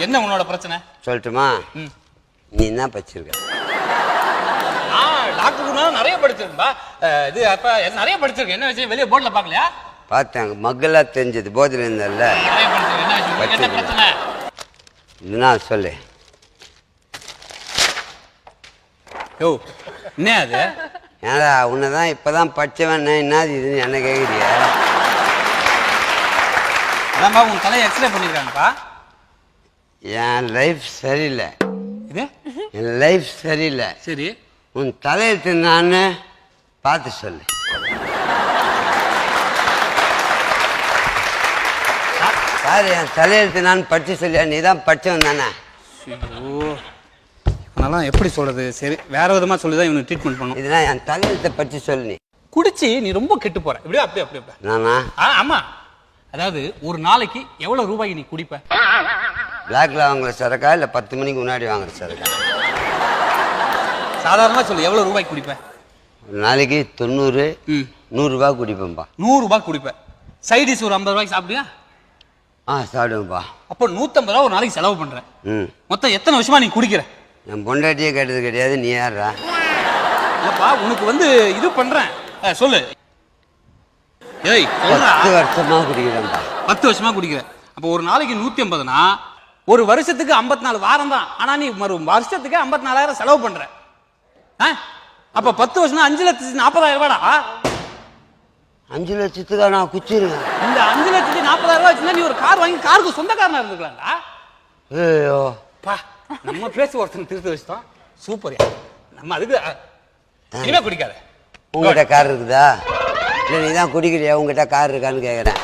என்ன உன்னோட பிரச்சனை சொல்லட்டுமா? நீ என்ன படிச்சிருக்க? டாக்டர் நிறைய படிச்சிருக்கா. இது அப்ப நிறைய படிச்சிருக்கேன். என்ன விஷயம் வெளியே போர்ட்ல பாக்கலையா? பார்த்தேன், மக்களா தெரிஞ்சது போதில் இருந்தல்ல. நிறைய படிச்சிருக்கேன். என்ன பிரச்சனை? இதுனா சொல்லு. யோ என்ன அது? ஏடா உன்னதான் இப்பதான் படிச்சவன் என்னது இதுன்னு என்ன கேக்குறிய? அதான்பா உன் தலையை எக்ஸ்ரே பண்ணிருக்காங்கப்பா. என் லைஃப் சரியில்லை. இது என் லைஃப் சரியில்லை. சரி, உன் தலையெழுத்து நான் பார்த்து சொல்லு. சார், என் தலையெழுத்து நான் படிச்சு சொல்லியா? நீ தான் படிச்சவன் தானே? அதெல்லாம் எப்படி சொல்றது? சரி, வேற விதமா சொல்லிதான் இவனுக்கு ட்ரீட்மெண்ட் பண்ணும். இதெல்லாம் என் தலையெழுத்தை படிச்சு சொல்லு. நீ குடிச்சு நீ ரொம்ப கெட்டு போற. இப்படியே அப்படியே நானா? ஆமா. அதாவது ஒரு நாளைக்கு எவ்வளவு ரூபாய்க்கு நீ குடிப்ப? பிளாக்ல வாங்குற சரக்கா இல்ல 10 மணிக்கு முன்னாடி வாங்குற சரக்கா? சாதாரணமா சொல்லு, எவ்வளவு ரூபாய்க்கு குடிப்ப? ஒரு நாளைக்கு 90 100 ரூபாய் குடிப்பேன்பா. 100 ரூபாய் குடிப்ப. சைடிஸ் ஒரு 50 ரூபாய்க்கு சாப்பிடுவியா? சாப்பிடுவேன்பா. அப்போ 150 ரூபா ஒரு நாளைக்கு செலவு பண்ற. மொத்தம் எத்தனை வருஷமா நீ குடிக்கிற? என் பொண்டாட்டியே கேட்டது கிடையாது. நீ யாரா? இல்லப்பா, உனக்கு இது பண்றேன். சொல்லு. ஏய், 10 வருஷமா குடிக்கிறேன்பா. 10 வருஷமா குடிக்கிற. அப்போ ஒரு நாளைக்கு 150னா ஒரு வருஷத்துக்கு 54 வாரம் தான். ஆனா நீ வருஷத்துக்கு 54,000 செலவு பண்ற. அப்ப 10 வருஷம் 5,40,000 ரூபாடா. 5 லட்சத்துக்கா நான் குச்சிருக்கேன்? இந்த 5,40,000 ரூபாய் வச்சுன்னா நீ ஒரு கார் வாங்கி காருக்கு சொந்தக்காரனா இருந்துக்கலாம்டா. ஐயோ பா, நம்ம பேசி ஒருத்தன் திருத்த வச்சுட்டோம். சூப்பர். நம்ம அதுக்கு இனிமே குடிக்காத. உங்ககிட்ட கார் இருக்குதா? இல்லை நீ தான் குடிக்கிறியா? உங்ககிட்ட கார் இருக்கான்னு கேட்குறேன்.